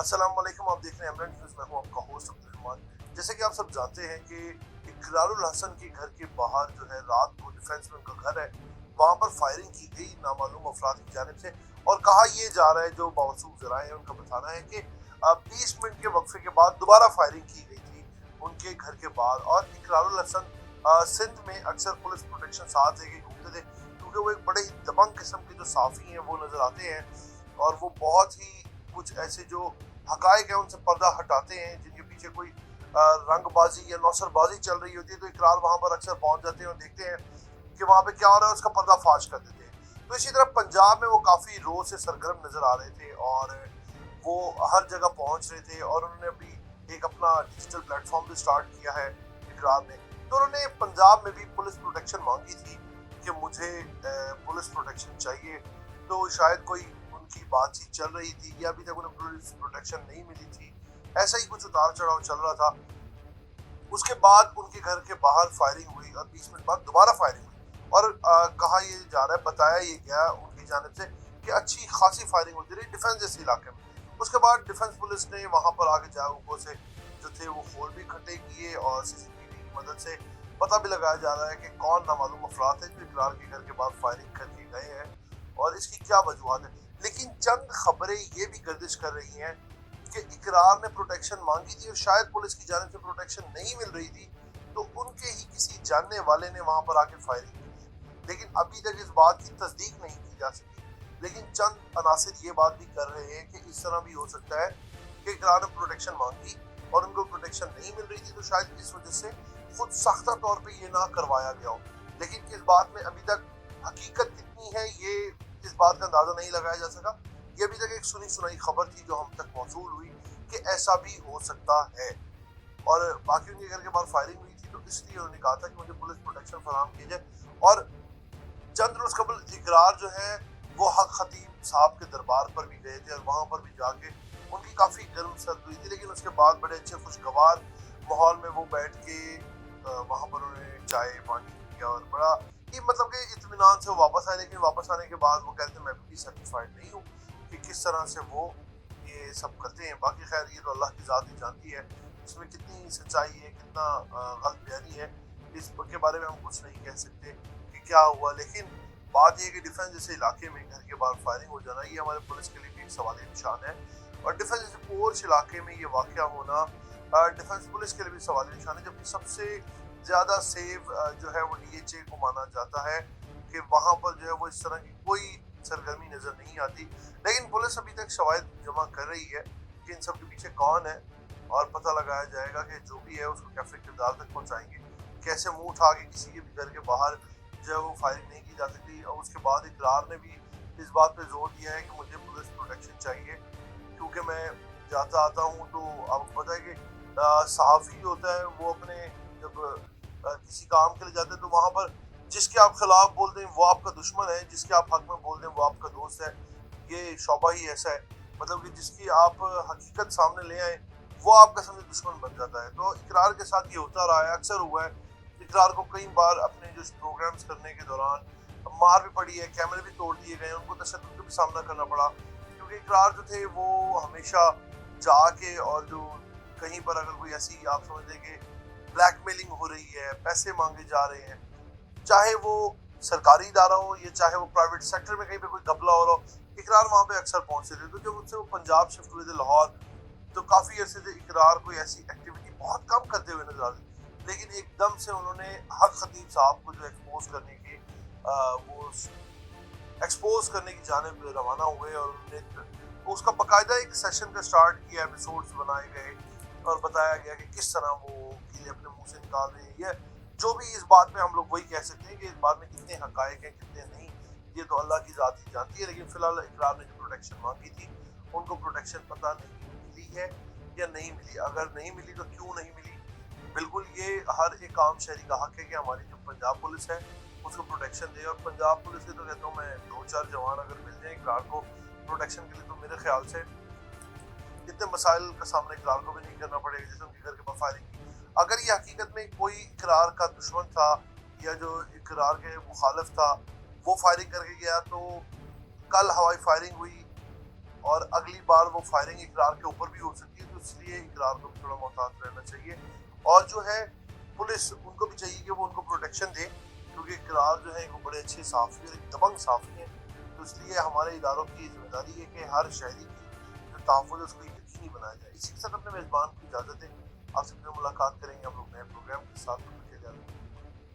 अस्सलाम वालेकुम, आप देख रहे हैं एमरन न्यूज़। मैं हूं आपका होस्ट अब्दुल रहमान। जैसे कि आप सब जानते हैं कि इकरारुल हसन के घर के बाहर जो है रात को डिफेंस में उनका घर है, वहां पर फायरिंग की गई नामालूम अफराद की जानिब से। और कहा यह जा रहा है, जो बावसूख जराए हैं उनका बताना है कि 20 मिनट के वक्फे के बाद दोबारा फायरिंग की गई थी उनके घर के बाहर। और इकरारुल हसन सिंध में अक्सर पुलिस प्रोटेक्शन साथ लेके घूमते थे, क्योंकि वो एक बड़े ही दबंग किस्म के जो साफी हैं वो नजर आते हैं। और वो बहुत ही कुछ ऐसे जो हकायक है उनसे पर्दा हटाते हैं, जिनके पीछे कोई रंगबाजी या नौसरबाजी चल रही होती है, तो इकरार वहां पर अक्सर पहुंच जाते हैं और देखते हैं कि वहां पे क्या हो रहा है, उसका पर्दाफाश कर देते हैं। तो इसी तरह पंजाब में वो काफी रोज से सरगर्म नजर आ रहे थे और वो हर जगह पहुंच रहे थे। और उन्होंने अभी एक अपना डिजिटल प्लेटफॉर्म भी स्टार्ट किया है इकरार ने। तो उन्होंने पंजाब में भी पुलिस प्रोटेक्शन मांगी थी कि मुझे पुलिस प्रोटेक्शन चाहिए। तो शायद कोई उनकी बातचीत चल रही थी या अभी तक उन्हें पुलिस प्रोटेक्शन नहीं मिली थी, ऐसा ही कुछ उतार चढ़ाव चल रहा था। उसके बाद उनके घर के बाहर फायरिंग हुई और 20 मिनट बाद दोबारा फायरिंग हुई। और कहा यह जा रहा है, बताया ये गया उनकी जानिब से कि अच्छी खासी फायरिंग होती रही डिफेंस जैसे इलाके में। उसके बाद डिफेंस पुलिस ने वहां पर आगे जागरूकों से जो थे वो खोल भी इकट्ठे किए और सीसीटीवी की मदद से पता भी लगाया जा रहा है कि कौन नामालूम अफराद है जो इकरार के घर के बाद फायरिंग करके गए हैं और इसकी क्या वजूहत है। लेकिन चंद खबरें ये भी गर्दिश कर रही हैं कि इकरार ने प्रोटेक्शन मांगी थी और शायद पुलिस की जानिब से प्रोटेक्शन नहीं मिल रही थी, तो उनके ही किसी जानने वाले ने वहां पर आके फायरिंग की थी। लेकिन अभी तक इस बात की तस्दीक नहीं की जा सकी। लेकिन चंद अनासिर ये बात भी कर रहे हैं कि इस तरह भी हो सकता है कि इकरार ने प्रोटेक्शन मांगी और उनको प्रोटेक्शन नहीं मिल रही थी, तो शायद इस वजह से खुद सख्ता तौर पर ये ना करवाया गया हो। लेकिन इस बात में अभी तक हकीकत कितनी है, ये इस बात का अंदाजा नहीं लगाया जा सका। ये अभी तक एक सुनी सुनाई खबर थी जो हम तक मौसूल हुई कि ऐसा भी हो सकता है। और बाकी उनके घर के बाहर फायरिंग हुई थी, तो इसलिए उन्होंने कहा था कि मुझे पुलिस प्रोटेक्शन फराहम की जाए। और चंद रोज कबल इकरार जो है वो हक खतीब साहब के दरबार पर भी गए थे और वहां पर भी जाके उनकी काफी गर्म सर्द हुई थी। लेकिन उसके बाद बड़े अच्छे खुशगवार माहौल में वो बैठ के वहां पर उन्होंने चाय पानी किया और बड़ा ही मतलब कि इत्मीनान से वो वापस आए। लेकिन वापस आने के बाद वो कहते हैं मैं भी सर्टिफाइड नहीं हूँ कि किस तरह से वो ये सब करते हैं। बाकी खैर ये तो अल्लाह की ज़ात ही जानती है इसमें कितनी सच्चाई है, कितना गलत बयानी है, इसके बारे में हम कुछ नहीं कह सकते कि क्या हुआ। लेकिन बात यह कि डिफेंस जैसे इलाके में घर के बाहर फायरिंग हो जाना, ये हमारे पुलिस के लिए भी एक सवाल निशान है। और डिफेंस जैसे पोर्च इलाके में ये वाक़या होना डिफेंस पुलिस के लिए भी सवाल निशान है, जबकि सबसे ज़्यादा सेफ जो है वो डीएचए को माना जाता है कि वहाँ पर जो है वो इस तरह की कोई सरगर्मी नज़र नहीं आती। लेकिन पुलिस अभी तक शवाहिद जमा कर रही है कि इन सब के पीछे कौन है और पता लगाया जाएगा कि जो भी है उसको कैफे किरदार तक पहुंचाएंगे। कैसे मुंह उठा के किसी के भी घर के बाहर जो है वो फायरिंग नहीं की जा सकती। और उसके बाद इकरार ने भी इस बात पे जोर दिया है कि मुझे पुलिस प्रोटेक्शन चाहिए, क्योंकि मैं जाता आता हूँ। तो आपको पता है कि सहाफ़ी होता है वो अपने जब किसी काम के लिए जाते हैं तो वहाँ पर जिसके आप खिलाफ बोल दें वो आपका दुश्मन है, जिसके आप हक में बोल दें वो आपका दोस्त है। ये शोबा ही ऐसा है, मतलब कि जिसकी आप हकीकत सामने ले आए वो आपका समझे दुश्मन बन जाता है। तो इकरार के साथ ये होता रहा है, अक्सर हुआ है। इकरार को कई बार अपने जो प्रोग्राम्स करने के दौरान मार भी पड़ी है, कैमरे भी तोड़ दिए गए, उनको तशद्दुद का भी सामना करना पड़ा, क्योंकि इकरार जो थे वो हमेशा जाके और जो कहीं पर अगर कोई ऐसी आप समझ लें कि ब्लैकमेलिंग हो रही है, पैसे मांगे जा रहे हैं, चाहे वो सरकारी इदारा हो या चाहे वो प्राइवेट सेक्टर में कहीं पे कोई घपला हो रहा हो, इकरार वहां पे अक्सर पहुंचते थे। तो जब उससे वो पंजाब शिफ्ट हुए थे लाहौर, तो काफी अरसे से इकरार कोई ऐसी एक्टिविटी बहुत कम करते हुए नजर आते। लेकिन एकदम से उन्होंने हक खतीब साहब को जो एक्सपोज करने की वो एक्सपोज करने की जानिब रवाना हुए और उन्होंने उसका बाकायदा एक सेशन का स्टार्ट किया, एपिसोड्स बनाए गए और बताया गया कि किस तरह वो कीड़े अपने मुंह से निकाल रहे हैं। ये जो भी इस बात में हम लोग वही कह सकते हैं कि इस बात में कितने हकायक हैं कितने नहीं, ये तो अल्लाह की ज़ात ही जानती है। लेकिन फिलहाल इकरार ने जो प्रोटेक्शन मांगी थी उनको प्रोटेक्शन पता नहीं मिली है या नहीं मिली। अगर नहीं मिली तो क्यों नहीं मिली, बिल्कुल ये हर एक आम शहरी का हक है कि हमारी जो पंजाब पुलिस है उसको प्रोटेक्शन दे। और पंजाब पुलिस से तो कहता हूँ मैं, दो चार जवान अगर मिल जाए इकरार को प्रोटेक्शन के लिए, तो मेरे ख्याल से इतने मसाइल का सामना इकरार को भी नहीं करना पड़ेगा जैसे उनके घर के बाहर फायरिंग की। अगर ये हकीकत में कोई इकरार का दुश्मन था या जो इकरार के मुखालिफ था वो फायरिंग करके गया, तो कल हवाई फायरिंग हुई اور اگلی بار وہ فائرنگ اقرار کے اوپر بھی ہو سکتی ہے، تو اس لیے اقرار کو بھی تھوڑا محتاط رہنا چاہیے. اور جو ہے پولیس ان کو بھی چاہیے کہ وہ ان کو پروٹیکشن دے، کیونکہ اقرار جو ہے وہ بڑے اچھے صحافی اور ایک دبنگ صحافی ہیں. تو اس لیے ہمارے اداروں کی ذمہ داری ہے کہ ہر شہری کی جو تحفظ ہے اس کو یقینی بنایا جائے. اسی کے ساتھ اپنے میزبان کو اجازت دیں. آپ سے پھر ملاقات کریں گے ہم لوگ نئے پروگرام کے ساتھ.